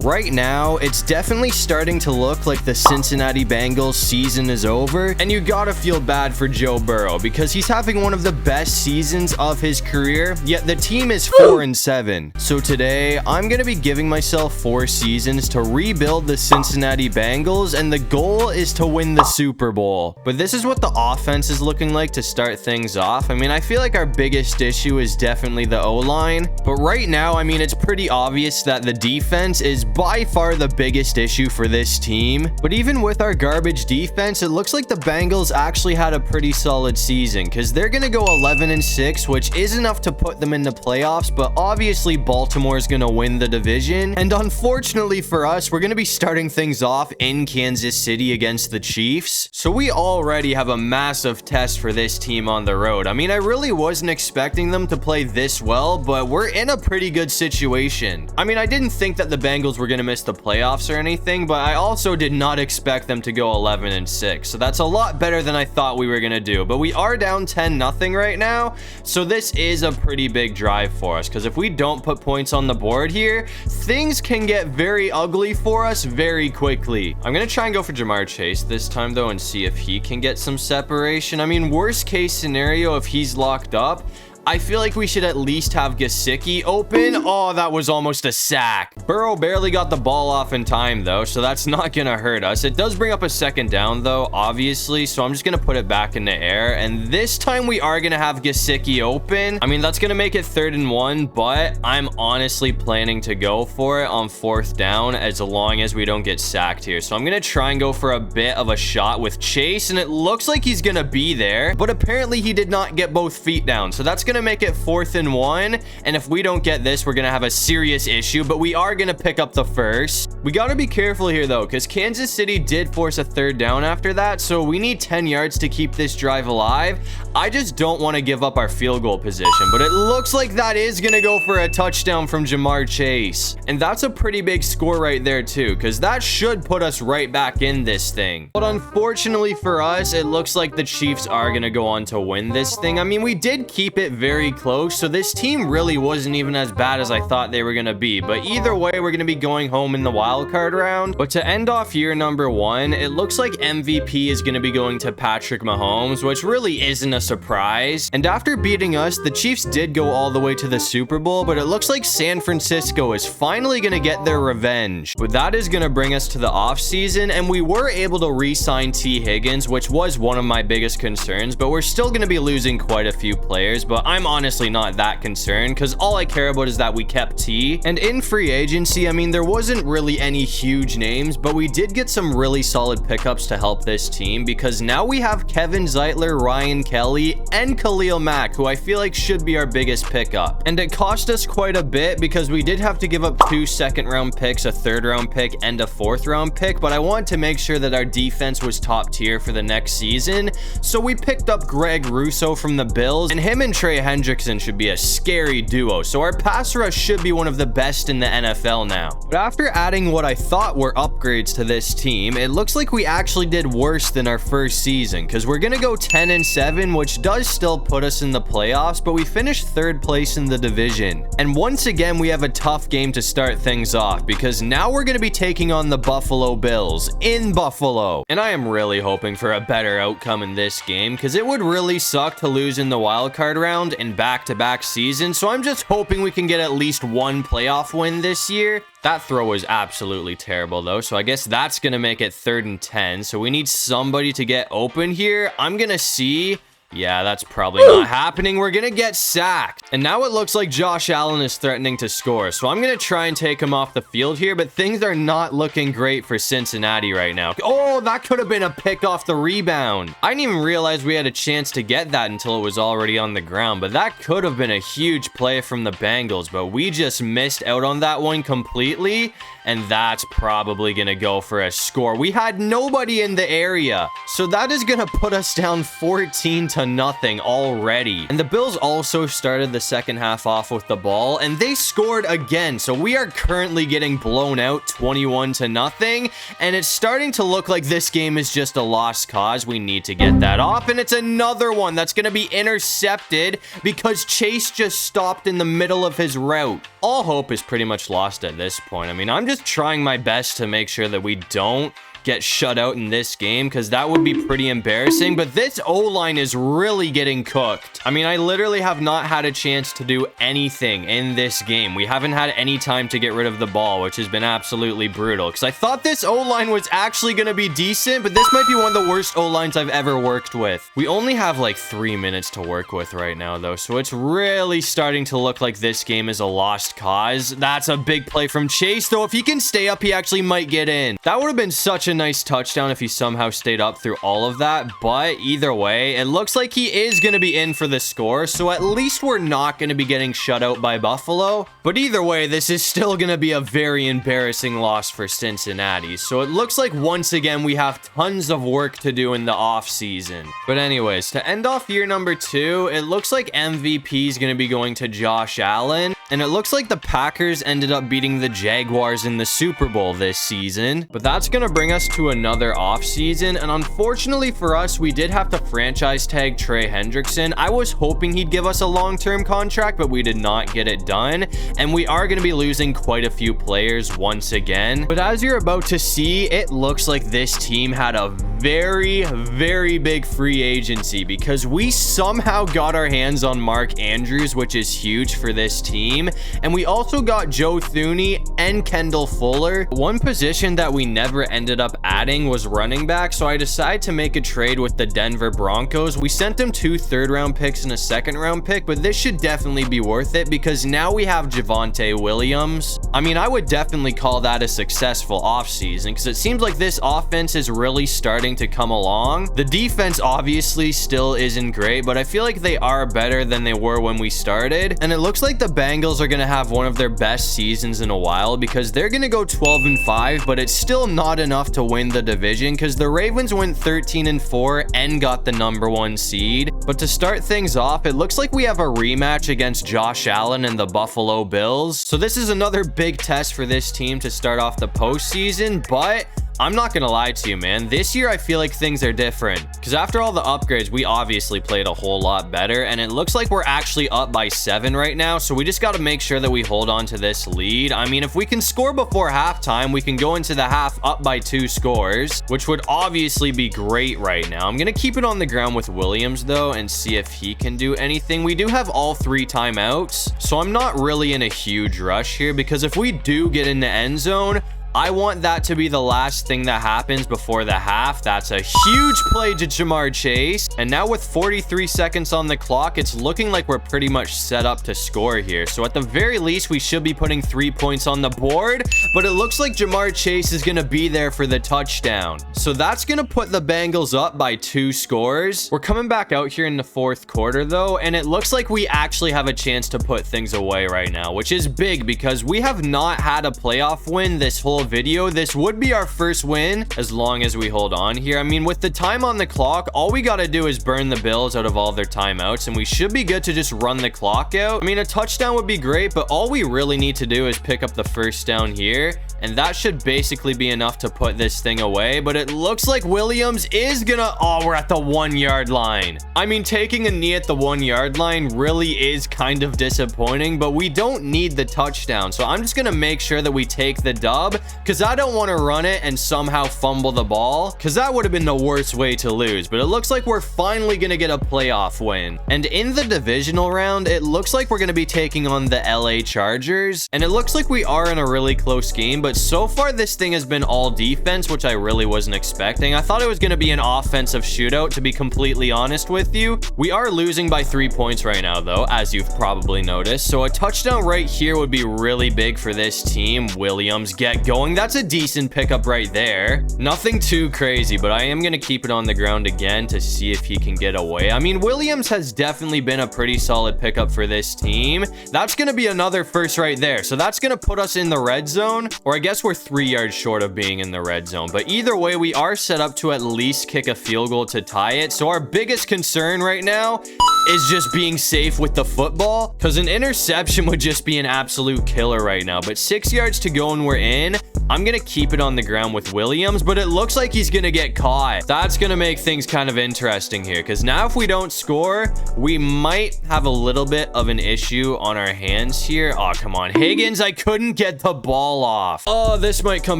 Right now, it's definitely starting to look like the Cincinnati Bengals season is over, and you gotta feel bad for Joe Burrow because he's having one of the best seasons of his career, yet the team is 4-7. So today, I'm gonna be giving myself 4 seasons to rebuild the Cincinnati Bengals, and the goal is to win the Super Bowl. But this is what the offense is looking like to start things off. I mean, I feel like our biggest issue is definitely the O-line, but right now, I mean, it's pretty obvious that the defense is by far the biggest issue for this team. But even with our garbage defense, it looks like the Bengals actually had a pretty solid season because they're gonna go 11-6, which is enough to put them in the playoffs, but obviously Baltimore is gonna win the division. And unfortunately for us, we're gonna be starting things off in Kansas City against the Chiefs, so we already have a massive test for this team on the road. I mean, I really wasn't expecting them to play this well, but we're in a pretty good situation. I mean, I didn't think that the Bengals were gonna miss the playoffs or anything, but I also did not expect them to go 11-6, so that's a lot better than I thought we were gonna do. But we are down 10-0 right now, so this is a pretty big drive for us, because if we don't put points on the board here, things can get very ugly for us very quickly. I'm gonna try and go for Jamar Chase this time though and see if he can get some separation. I mean, worst case scenario, if he's locked up, I feel like we should at least have Gesicki open. Oh, that was almost a sack. Burrow barely got the ball off in time, though, so that's not gonna hurt us. It does bring up a second down, though, obviously, so I'm just gonna put it back in the air, and this time we are gonna have Gesicki open. I mean, that's gonna make it 3rd and 1, but I'm honestly planning to go for it on 4th down as long as we don't get sacked here. So I'm gonna try and go for a bit of a shot with Chase, and it looks like he's gonna be there, but apparently he did not get both feet down, so that's gonna make it 4th and 1, and if we don't get this, we're gonna have a serious issue, but we are gonna pick up the first. We gotta be careful here though, because Kansas City did force a 3rd down after that, so we need 10 yards to keep this drive alive. I just don't want to give up our field goal position, but it looks like that is gonna go for a touchdown from Jamar Chase, and that's a pretty big score right there too, because that should put us right back in this thing. But unfortunately for us, it looks like the Chiefs are gonna go on to win this thing. I mean, we did keep it very close, so this team really wasn't even as bad as I thought they were gonna be, but either way, we're gonna be going home in the wild card round. But to end off year number 1, it looks like MVP is gonna be going to Patrick Mahomes, which really isn't a surprise. And after beating us, the Chiefs did go all the way to the Super Bowl, but it looks like San Francisco is finally gonna get their revenge. But that is gonna bring us to the offseason, and we were able to re-sign T. Higgins, which was one of my biggest concerns, but we're still gonna be losing quite a few players, but I'm honestly not that concerned because all I care about is that we kept T. And in free agency, I mean, there wasn't really any huge names, but we did get some really solid pickups to help this team because now we have Kevin Zeitler, Ryan Kelly, and Khalil Mack, who I feel like should be our biggest pickup. And it cost us quite a bit because we did have to give up 2 second-round picks, a 3rd-round pick, and a 4th-round pick, but I wanted to make sure that our defense was top tier for the next season, so we picked up Greg Russo from the Bills, and him and Trey Hendrickson should be a scary duo, so our pass rush should be one of the best in the NFL now. But after adding what I thought were upgrades to this team, it looks like we actually did worse than our first season because we're gonna go 10-7, which does still put us in the playoffs, but we finished 3rd place in the division. And once again, we have a tough game to start things off because now we're gonna be taking on the Buffalo Bills in Buffalo. And I am really hoping for a better outcome in this game because it would really suck to lose in the wild card round in back-to-back seasons, so I'm just hoping we can get at least 1 playoff win this year. That throw was absolutely terrible though, so I guess that's gonna make it 3rd and 10, so we need somebody to get open here. I'm gonna see. Yeah, that's probably not happening. We're gonna get sacked. And now it looks like Josh Allen is threatening to score. So I'm gonna try and take him off the field here, but things are not looking great for Cincinnati right now. Oh, that could have been a pick off the rebound. I didn't even realize we had a chance to get that until it was already on the ground, but that could have been a huge play from the Bengals, but we just missed out on that one completely, and that's probably gonna go for a score. We had nobody in the area, so that is gonna put us down 14-0. 21-0 already. And the Bills also started the second half off with the ball, and they scored again. So we are currently getting blown out 21-0, and it's starting to look like this game is just a lost cause. We need to get that off, and it's another one that's going to be intercepted because Chase just stopped in the middle of his route. All hope is pretty much lost at this point. I mean, I'm just trying my best to make sure that we don't get shut out in this game, because that would be pretty embarrassing. But this O-line is really getting cooked. I mean, I literally have not had a chance to do anything in this game. We haven't had any time to get rid of the ball, which has been absolutely brutal, because I thought this O-line was actually going to be decent, but this might be one of the worst O-lines I've ever worked with. We only have like 3 minutes to work with right now, though, so it's really starting to look like this game is a lost cause. That's a big play from Chase, though. If he can stay up, he actually might get in. That would have been such a nice touchdown if he somehow stayed up through all of that, but either way, it looks like he is going to be in for the score, so at least we're not going to be getting shut out by Buffalo. But either way, this is still going to be a very embarrassing loss for Cincinnati, so it looks like once again we have tons of work to do in the offseason. But anyways, to end off year number 2, it looks like MVP is going to be going to Josh Allen, and it looks like the Packers ended up beating the Jaguars in the Super Bowl this season. But that's going to bring us to another offseason, and unfortunately for us, we did have to franchise tag Trey Hendrickson. I was hoping he'd give us a long-term contract, but we did not get it done, and we are going to be losing quite a few players once again. But as you're about to see, it looks like this team had a very big free agency, because we somehow got our hands on Mark Andrews, which is huge for this team, and we also got Joe Thuney and Kendall Fuller. One position that we never ended up adding was running back, so I decided to make a trade with the Denver Broncos. We sent them 2 third-round picks and a second-round pick, but this should definitely be worth it, because now we have Javonte Williams. I mean, I would definitely call that a successful offseason, because it seems like this offense is really starting to come along. The defense obviously still isn't great, but I feel like they are better than they were when we started, and it looks like the Bengals are going to have one of their best seasons in a while, because they're going to go 12-5, but it's still not enough to win the division, because the Ravens went 13-4 and got the #1 seed. But to start things off, it looks like we have a rematch against Josh Allen and the Buffalo Bills, so this is another big test for this team to start off the postseason. But I'm not gonna lie to you, man. This year, I feel like things are different, because after all the upgrades, we obviously played a whole lot better, and it looks like we're actually up by 7 right now, so we just got to make sure that we hold on to this lead. I mean, if we can score before halftime, we can go into the half up by 2 scores, which would obviously be great right now. I'm gonna keep it on the ground with Williams, though, and see if he can do anything. We do have all 3 timeouts, so I'm not really in a huge rush here, because if we do get in the end zone, I want that to be the last thing that happens before the half. That's a huge play to Jamar Chase. And now with 43 seconds on the clock, it's looking like we're pretty much set up to score here. So at the very least, we should be putting 3 points on the board. But it looks like Jamar Chase is going to be there for the touchdown. So that's going to put the Bengals up by 2 scores. We're coming back out here in the 4th quarter, though. And it looks like we actually have a chance to put things away right now, which is big, because we have not had a playoff win this whole video. This would be our first win as long as we hold on here. I mean, with the time on the clock, all we got to do is burn the Bills out of all their timeouts, and we should be good to just run the clock out. I mean, a touchdown would be great, but all we really need to do is pick up the first down here, and that should basically be enough to put this thing away. But it looks like Williams is gonna... Oh, we're at the 1-yard line. I mean, taking a knee at the 1-yard line really is kind of disappointing, but we don't need the touchdown, so I'm just gonna make sure that we take the dub, because I don't want to run it and somehow fumble the ball, because that would have been the worst way to lose. But it looks like we're finally going to get a playoff win. And in the divisional round, it looks like we're going to be taking on the LA Chargers, and it looks like we are in a really close game, but so far this thing has been all defense, which I really wasn't expecting. I thought it was going to be an offensive shootout, to be completely honest with you. We are losing by 3 points right now, though, as you've probably noticed, so a touchdown right here would be really big for this team. Williams, get going. going. That's a decent pickup right there. Nothing too crazy, but I am going to keep it on the ground again to see if he can get away. I mean, Williams has definitely been a pretty solid pickup for this team. That's going to be another first right there. So that's going to put us in the red zone, or I guess we're 3 yards short of being in the red zone. But either way, we are set up to at least kick a field goal to tie it. So our biggest concern right now is just being safe with the football, because an interception would just be an absolute killer right now. But 6 yards to go and we're in. I'm going to keep it on the ground with Williams, but it looks like he's going to get caught. That's going to make things kind of interesting here, because now if we don't score, we might have a little bit of an issue on our hands here. Oh, come on. Higgins, I couldn't get the ball off. Oh, this might come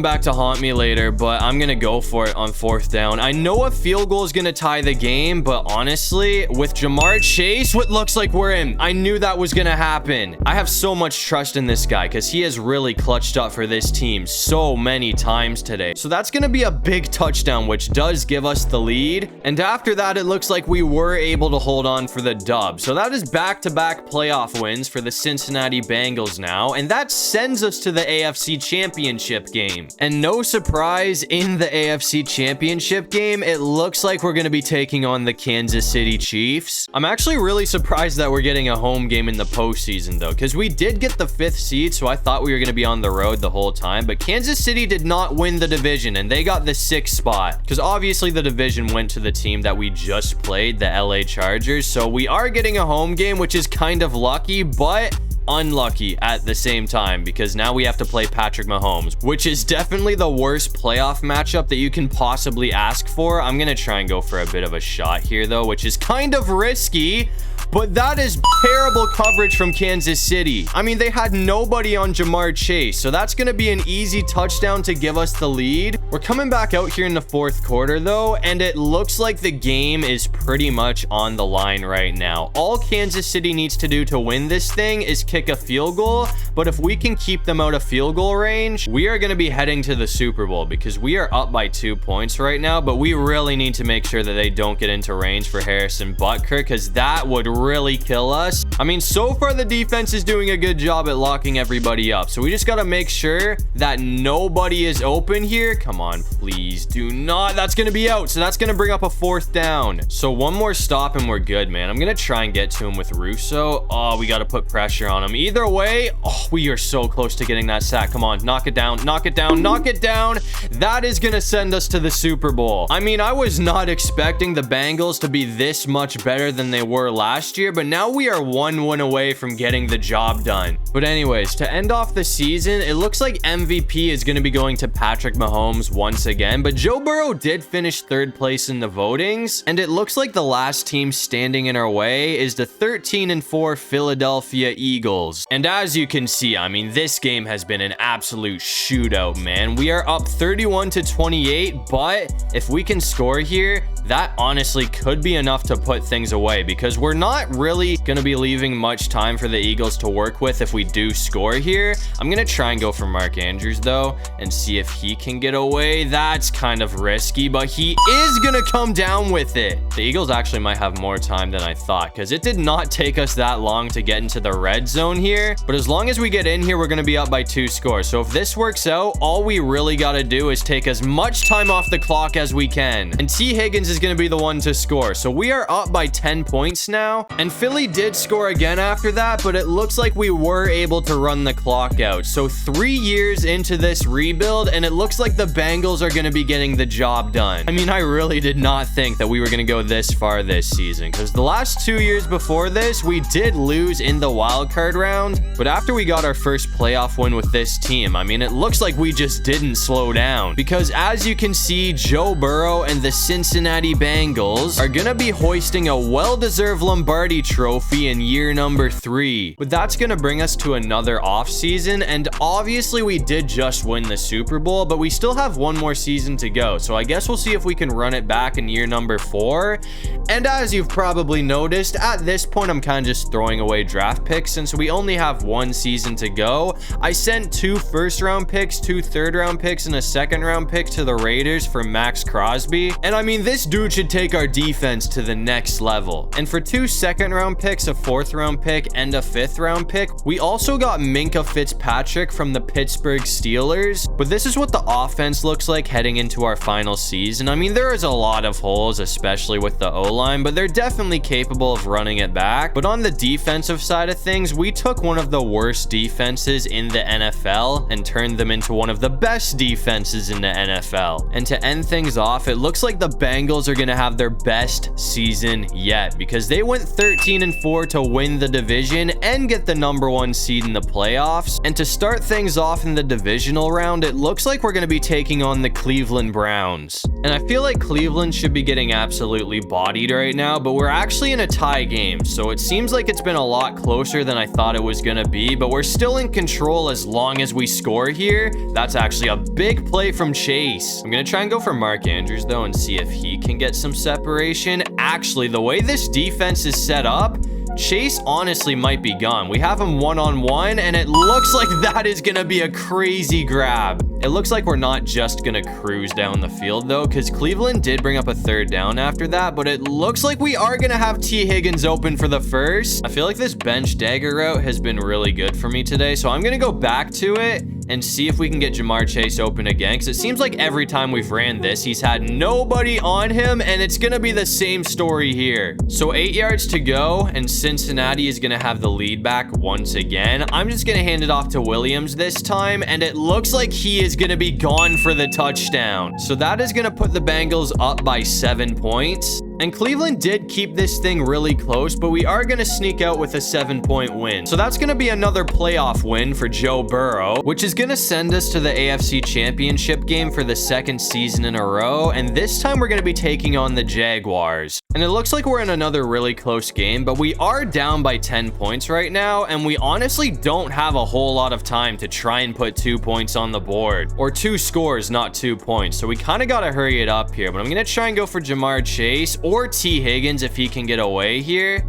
back to haunt me later, but I'm going to go for it on 4th down. I know a field goal is going to tie the game, but honestly, with Jamar Chase, what looks like we're in, I knew that was going to happen. I have so much trust in this guy because he has really clutched up for this team so many times today. So that's going to be a big touchdown, which does give us the lead. And after that, it looks like we were able to hold on for the dub. So that is back-to-back playoff wins for the Cincinnati Bengals now. And that sends us to the AFC Championship game. And no surprise, in the AFC Championship game, it looks like we're going to be taking on the Kansas City Chiefs. I'm actually really surprised that we're getting a home game in the postseason, though, because we did get the 5th seed, so I thought we were going to be on the road the whole time. But Kansas City did not win the division, and they got the 6th spot, because obviously the division went to the team that we just played, the LA Chargers. So we are getting a home game, which is kind of lucky, but unlucky at the same time, because now we have to play Patrick Mahomes, which is definitely the worst playoff matchup that you can possibly ask for. I'm gonna try and go for a bit of a shot here, though, which is kind of risky. But that is terrible coverage from Kansas City. I mean, they had nobody on Jamar Chase, so that's going to be an easy touchdown to give us the lead. We're coming back out here in the 4th quarter, though, and it looks like the game is pretty much on the line right now. All Kansas City needs to do to win this thing is kick a field goal, but if we can keep them out of field goal range, we are going to be heading to the Super Bowl, because we are up by 2 points right now, but we really need to make sure that they don't get into range for Harrison Butker, because that would really kill us. I mean, so far the defense is doing a good job at locking everybody up, so we just got to make sure that nobody is open here. Come on, please do not. That's going to be out, so that's going to bring up a 4th down. So one more stop and we're good, man. I'm going to try and get to him with Russo. Oh, we got to put pressure on him. Either way, oh, we are so close to getting that sack. Come on, knock it down, knock it down, knock it down. That is going to send us to the Super Bowl. I mean, I was not expecting the Bengals to be this much better than they were last year, but now we are 1 win away from getting the job done. But anyways, to end off the season, it looks like MVP is going to be going to Patrick Mahomes once again, but Joe Burrow did finish 3rd place in the votings, and it looks like the last team standing in our way is the 13-4 Philadelphia Eagles. And as you can see, I mean, this game has been an absolute shootout, man. We are up 31-28, but if we can score here, that honestly could be enough to put things away, because we're not really going to be leaving much time for the Eagles to work with if we do score here. I'm going to try and go for Mark Andrews, though, and see if he can get away. That's kind of risky, but he is going to come down with it. The Eagles actually might have more time than I thought, because it did not take us that long to get into the red zone here. But as long as we get in here, we're going to be up by 2 scores. So if this works out, all we really got to do is take as much time off the clock as we can. And T. Higgins is going to be the one to score. So we are up by 10 points now. And Philly did score again after that, but it looks like we were able to run the clock out. So 3 years into this rebuild, and it looks like the Bengals are going to be getting the job done. I mean, I really did not think that we were going to go this far this season, because the last 2 years before this, we did lose in the wild card round. But after we got our first playoff win with this team, I mean, it looks like we just didn't slow down, because as you can see, Joe Burrow and the Cincinnati Bengals are going to be hoisting a well-deserved Lombardi trophy in year number 3. But that's going to bring us to another offseason, and obviously we did just win the Super Bowl, but we still have one more season to go. So I guess we'll see if we can run it back in year number 4. And as you've probably noticed, at this point I'm kind of just throwing away draft picks since we only have 1 season to go. I sent 2 first-round picks, 2 third-round picks, and a second-round pick to the Raiders for Max Crosby. And I mean, this dude should take our defense to the next level. And for 2 second-round picks, a 4th-round pick, and a 5th-round pick, we also got Minkah Fitzpatrick from the Pittsburgh Steelers. But this is what the offense looks like heading into our final season. I mean, there is a lot of holes, especially with the O-line, but they're definitely capable of running it back. But on the defensive side of things, we took one of the worst defenses in the NFL and turned them into one of the best defenses in the NFL. And to end things off, it looks like the Bengals are going to have their best season yet, because they went 13-4 to win the division and get the #1 seed in the playoffs. And to start things off in the divisional round, it looks like we're going to be taking on the Cleveland Browns. And I feel like Cleveland should be getting absolutely bodied right now, but we're actually in a tie game, so it seems like it's been a lot closer than I thought it was going to be, but we're still in control as long as we score here. That's actually a big play from Chase. I'm going to try and go for Mark Andrews, though, and see if he can get some separation. Actually, the way this defense is set up, Chase honestly might be gone. We have him one-on-one, and it looks like that is going to be a crazy grab. It looks like we're not just going to cruise down the field, though, because Cleveland did bring up a 3rd down after that, but it looks like we are going to have T. Higgins open for the first. I feel like this bench dagger route has been really good for me today, so I'm going to go back to it and see if we can get Jamar Chase open again, because it seems like every time we've ran this, he's had nobody on him, and it's going to be the same story here. So 8 yards to go, and Cincinnati is going to have the lead back once again. I'm just going to hand it off to Williams this time, and it looks like he is going to be gone for the touchdown. So that is going to put the Bengals up by 7 points. And Cleveland did keep this thing really close, but we are going to sneak out with a 7-point win. So that's going to be another playoff win for Joe Burrow, which is going to send us to the AFC Championship game for the 2nd season in a row. And this time we're going to be taking on the Jaguars. And it looks like we're in another really close game, but we are down by 10 points right now. And we honestly don't have a whole lot of time to try and put 2 points on the board, or 2 scores, not 2 points. So we kind of got to hurry it up here, but I'm going to try and go for Jamar Chase or T. Higgins if he can get away here.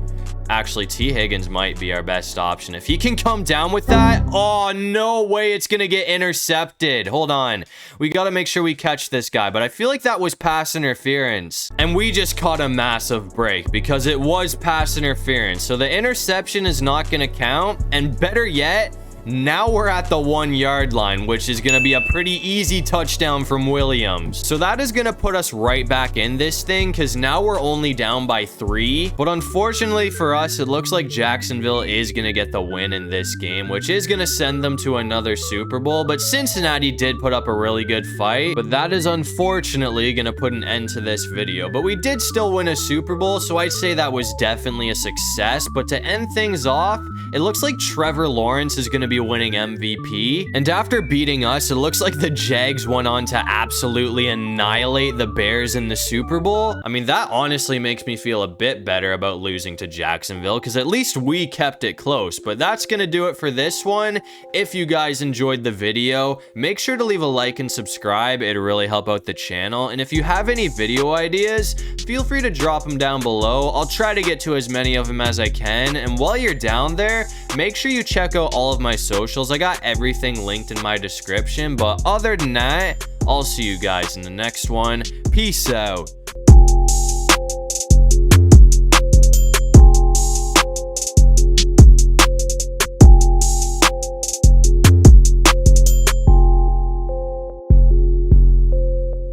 Actually, T. Higgins might be our best option. If he can come down with that, oh, no way it's going to get intercepted. Hold on. We got to make sure we catch this guy, but I feel like that was pass interference. And we just caught a massive break because it was pass interference. So the interception is not going to count. And better yet, now we're at the 1-yard line, which is going to be a pretty easy touchdown from Williams. So that is going to put us right back in this thing, because now we're only down by 3. But unfortunately for us, it looks like Jacksonville is going to get the win in this game, which is going to send them to another Super Bowl. But Cincinnati did put up a really good fight, but that is unfortunately going to put an end to this video. But we did still win a Super Bowl, so I'd say that was definitely a success. But to end things off, it looks like Trevor Lawrence is going to be winning MVP. And after beating us, it looks like the Jags went on to absolutely annihilate the Bears in the Super Bowl. I mean, that honestly makes me feel a bit better about losing to Jacksonville, because at least we kept it close. But that's going to do it for this one. If you guys enjoyed the video, make sure to leave a like and subscribe. It'd really help out the channel. And if you have any video ideas, feel free to drop them down below. I'll try to get to as many of them as I can. And while you're down there, make sure you check out all of my socials. I got everything linked in my description. But other than that, I'll see you guys in the next one. Peace out.